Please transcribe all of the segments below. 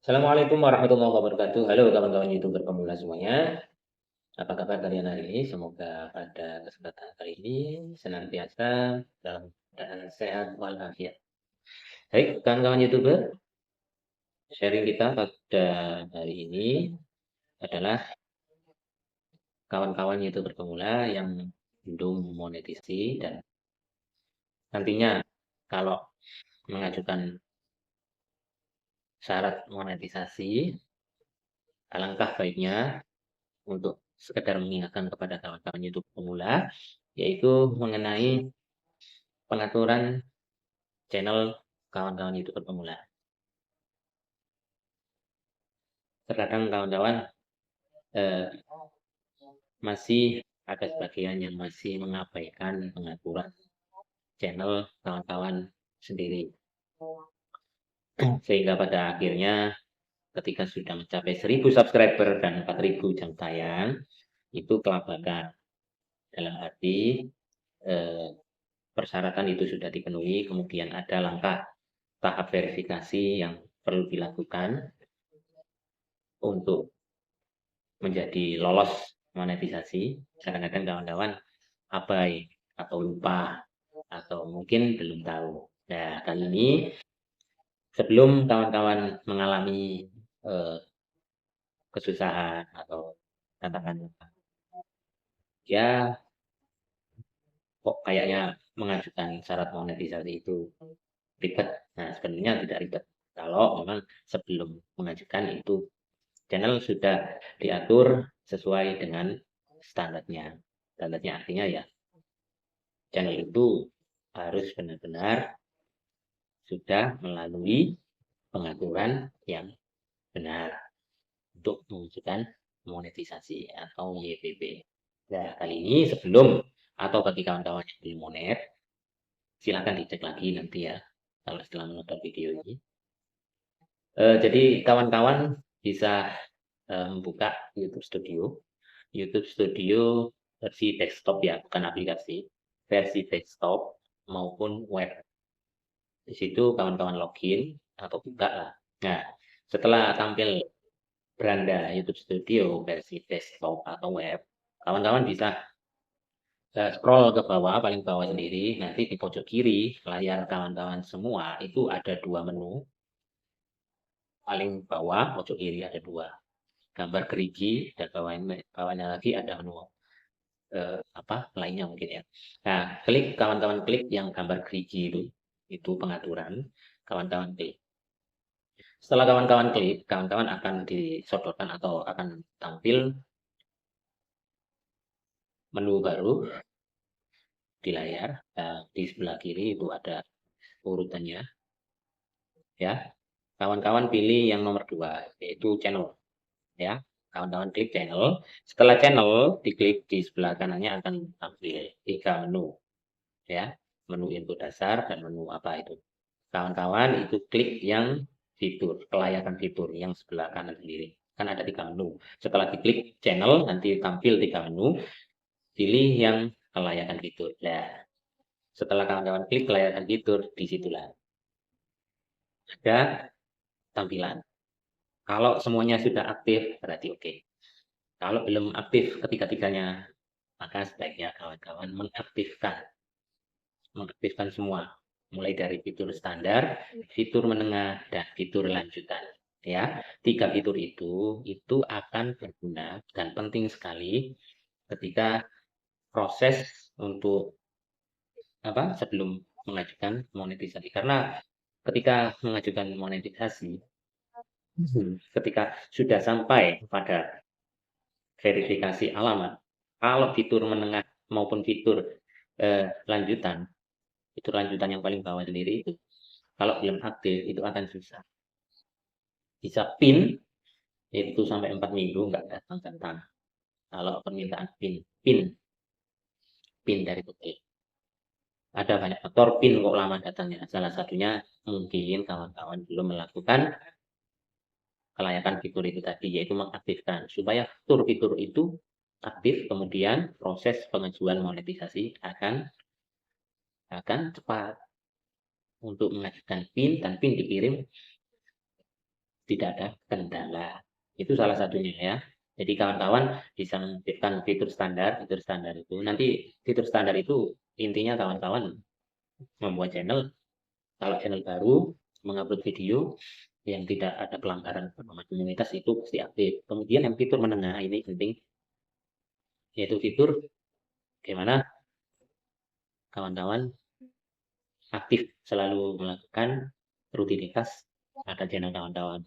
Assalamualaikum warahmatullahi wabarakatuh. Halo kawan-kawan YouTuber pemula semuanya. Apa kabar kalian hari ini? Semoga pada kesempatan kali ini senantiasa dalam keadaan sehat walafiat. Baik, kawan-kawan YouTuber, sharing kita pada hari ini adalah kawan-kawan YouTuber pemula yang belum monetisasi dan nantinya kalau mengajukan syarat monetisasi, alangkah baiknya untuk sekedar mengingatkan kepada kawan-kawan YouTube pemula, yaitu mengenai pengaturan channel kawan-kawan YouTuber pemula. Terkadang kawan-kawan eh, masih ada sebagian yang masih mengabaikan pengaturan channel kawan-kawan sendiri. Sehingga pada akhirnya ketika sudah mencapai 1000 subscriber dan 4000 jam tayang, itu kelabakan. Dalam arti persyaratan itu sudah dipenuhi, kemudian ada langkah tahap verifikasi yang perlu dilakukan untuk menjadi lolos monetisasi. Kadang-kadang kawan-kawan abai atau lupa atau mungkin belum tahu. Nah, kali ini sebelum kawan-kawan mengalami eh, kesusahan atau tantangan, ya kok kayaknya mengajukan syarat monetisasi itu ribet. Nah, sebenarnya tidak ribet. Kalau memang sebelum mengajukan itu channel sudah diatur sesuai dengan standarnya. Standarnya artinya ya channel itu harus benar-benar sudah melalui pengaturan yang benar untuk mewujudkan monetisasi atau YPP. Nah, kali ini sebelum atau bagi kawan-kawan yang belum monet, silahkan dicek lagi nanti ya kalau setelah menonton video ini. Jadi kawan-kawan bisa membuka YouTube Studio. YouTube Studio versi desktop ya, bukan aplikasi. Versi desktop maupun web. Di situ kawan-kawan login atau buka lah. Nah, setelah tampil beranda YouTube Studio versi desktop atau web, kawan-kawan bisa scroll ke bawah, paling bawah sendiri. Nanti di pojok kiri layar kawan-kawan semua itu ada dua menu. Paling bawah pojok kiri ada dua gambar gerigi dan bawahnya lagi ada menu apa lainnya mungkin ya. Nah, kawan-kawan klik yang gambar gerigi itu pengaturan. Kawan-kawan klik. Setelah kawan-kawan klik, kawan-kawan akan disodorkan atau akan tampil menu baru di layar. Nah, di sebelah kiri itu ada urutannya ya. Kawan-kawan pilih yang nomor 2 yaitu channel ya. Kawan-kawan klik channel. Setelah channel diklik di sebelah kanannya akan tampil 3 menu ya. Menu input dasar dan menu apa itu. Kawan-kawan itu klik yang fitur, kelayakan fitur yang sebelah kanan sendiri. Kan ada 3 menu. Setelah diklik channel nanti tampil 3 menu. Pilih yang kelayakan fitur. Nah, setelah kawan-kawan klik kelayakan fitur, disitulah ada tampilan. Kalau semuanya sudah aktif, berarti oke. Kalau belum aktif ketiga-tiganya, maka sebaiknya kawan-kawan mengaktifkan semua. Mulai dari fitur standar, fitur menengah, dan fitur lanjutan. Ya, 3 fitur itu akan berguna dan penting sekali ketika proses untuk apa sebelum mengajukan monetisasi. Karena ketika mengajukan monetisasi, ketika sudah sampai pada verifikasi alamat, kalau fitur menengah maupun fitur lanjutan, fitur lanjutan yang paling bawah sendiri itu, kalau belum aktif itu akan susah. Bisa PIN itu sampai 4 minggu nggak datang-datang. Kalau permintaan PIN dari Google. Ada banyak faktor PIN kok lama datangnya. Salah satunya mungkin kawan-kawan belum melakukan kelayakan fitur itu tadi, yaitu mengaktifkan. Supaya fitur-fitur itu aktif, kemudian proses pengajuan monetisasi akan cepat untuk mengajukan PIN dan PIN dikirim tidak ada kendala. Itu salah satunya ya. Jadi kawan-kawan bisa mengaktifkan fitur standar. Fitur standar itu nanti fitur standar itu intinya kawan-kawan membuat channel. Kalau channel baru mengupload video yang tidak ada pelanggaran komunitas itu pasti aktif. Kemudian yang fitur menengah ini penting, yaitu fitur bagaimana kawan-kawan aktif selalu melakukan rutinitas pada channel kawan-kawan.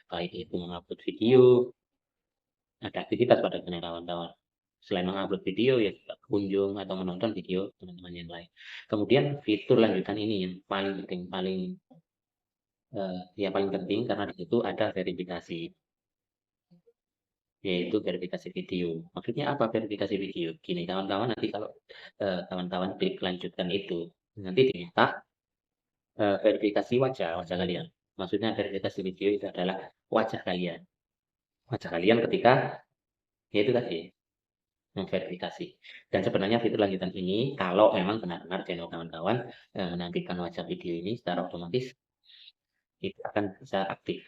Baik itu mengupload video, ada aktivitas pada channel kawan-kawan. Selain mengupload video, ya juga kunjung atau menonton video teman-teman yang lain. Kemudian fitur lanjutan ini yang paling penting, paling penting karena di situ ada verifikasi, yaitu verifikasi video. Maksudnya apa verifikasi video? Gini, kawan-kawan nanti kalau kawan-kawan klik lanjutkan itu, nanti diminta verifikasi wajah kalian. Maksudnya verifikasi video itu adalah wajah kalian. Wajah kalian ketika, yaitu tadi, memverifikasi. Dan sebenarnya fitur lanjutan ini, kalau memang benar-benar channel kawan-kawan menampilkan wajah video ini secara otomatis, itu akan bisa aktif.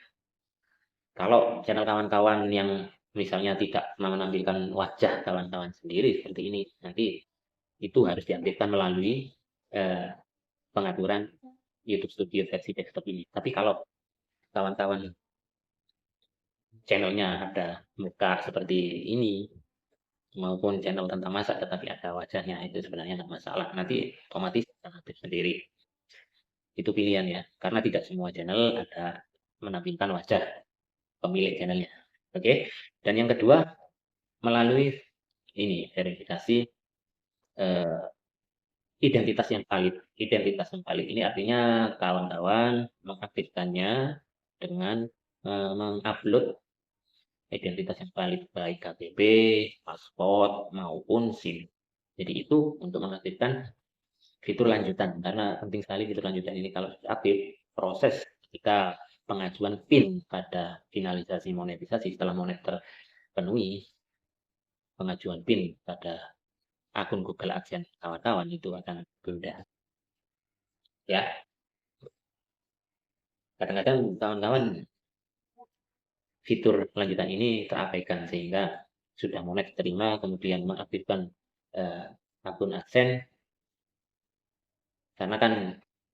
Kalau channel kawan-kawan yang misalnya tidak menampilkan wajah kawan-kawan sendiri seperti ini, nanti itu harus diaktifkan melalui pengaturan YouTube Studio versi desktop ini. Tapi kalau kawan-kawan channelnya ada muka seperti ini, maupun channel tentang masak tetapi ada wajahnya, itu sebenarnya tidak masalah. Nanti otomatis aktif sendiri. Itu pilihan ya, karena tidak semua channel ada menampilkan wajah pemilik channelnya. Oke, dan yang kedua melalui ini verifikasi identitas yang valid. Identitas yang valid ini artinya kawan-kawan mengaktifkannya dengan mengupload identitas yang valid baik KTP, paspor maupun SIM. Jadi itu untuk mengaktifkan fitur lanjutan, karena penting sekali fitur lanjutan ini kalau sudah aktif, proses ketika pengajuan PIN pada finalisasi monetisasi setelah monet terpenuhi, pengajuan PIN pada akun Google AdSense kawan-kawan itu akan mudah. Ya, kadang-kadang kawan-kawan fitur lanjutan ini terabaikan sehingga sudah monet terima kemudian mengaktifkan akun AdSense, karena kan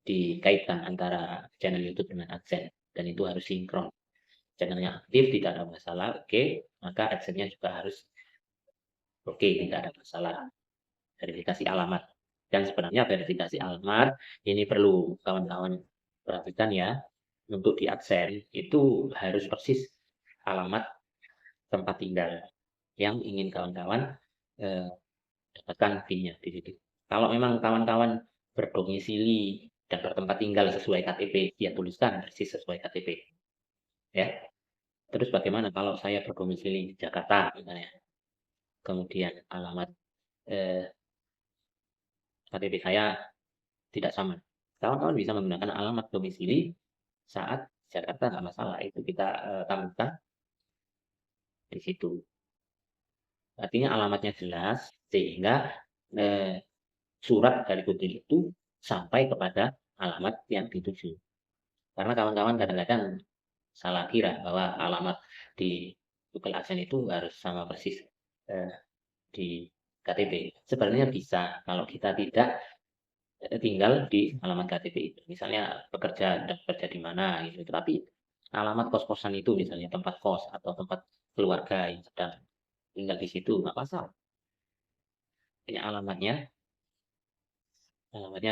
dikaitkan antara channel YouTube dengan AdSense dan itu harus sinkron. Channelnya aktif, tidak ada masalah, oke, maka AdSense-nya juga harus oke, tidak ada masalah. Verifikasi alamat. Dan sebenarnya verifikasi alamat ini perlu kawan-kawan perhatikan ya. Untuk di AdSense itu harus persis alamat tempat tinggal yang ingin kawan-kawan dapatkan PIN-nya di situ. Kalau memang kawan-kawan berdomisili dan bertempat tinggal sesuai KTP, dia tuliskan persis sesuai KTP. Ya. Terus bagaimana kalau saya berdomisili di Jakarta misalnya, kemudian alamat KTP saya tidak sama. Kawan-kawan bisa menggunakan alamat domisili saat Jakarta, nggak masalah. Itu kita tampilkan di situ. Artinya alamatnya jelas sehingga surat dari Google itu sampai kepada alamat yang dituju. Karena kawan-kawan kadang-kadang salah kira bahwa alamat di Google AdSense itu harus sama persis di KTP. Sebenarnya bisa kalau kita tidak tinggal di alamat KTP itu. Misalnya bekerja di mana gitu. Tapi alamat kos-kosan itu misalnya tempat kos atau tempat keluarga yang sedang tinggal di situ nggak masalah. Punya alamatnya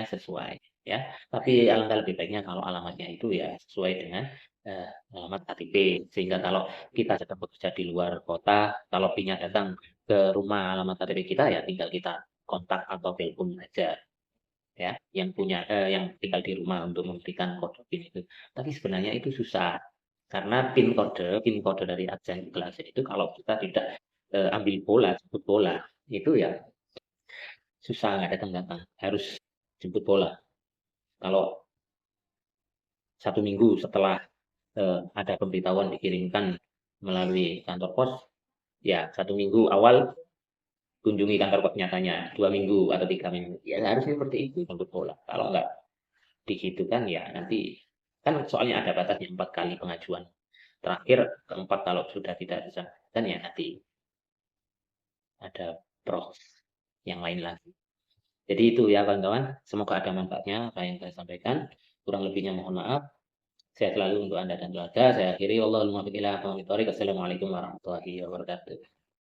sesuai ya. Tapi alangkah lebih baiknya kalau alamatnya itu ya sesuai dengan alamat KTP, sehingga kalau kita sedang bekerja di luar kota, kalau PIN-nya datang ke rumah alamat KTP kita ya tinggal kita kontak atau telepon aja ya yang tinggal di rumah untuk memberikan kode PIN itu. Tapi sebenarnya itu susah karena PIN kode dari AdSense Google AdSense itu kalau kita tidak ambil bola, jemput bola itu ya susah, nggak datang-datang, harus jemput bola. Kalau 1 minggu setelah ada pemberitahuan dikirimkan melalui kantor pos, ya 1 minggu awal kunjungi kantor pos nyatanya, 2 minggu atau 3 minggu, ya harusnya seperti itu jemput bola. Kalau nggak di situ kan ya nanti Kan soalnya ada batasnya 4 kali pengajuan. Terakhir keempat kalau sudah tidak bisa dan ya nanti ada proses yang lain lagi. Jadi itu ya kawan-kawan, semoga ada manfaatnya apa yang saya sampaikan. Kurang lebihnya mohon maaf. Sehat selalu untuk Anda dan keluarga. Saya akhiri. Wallahul muwaffiq ila aqwamit thoriq. Assalamualaikum warahmatullahi wabarakatuh.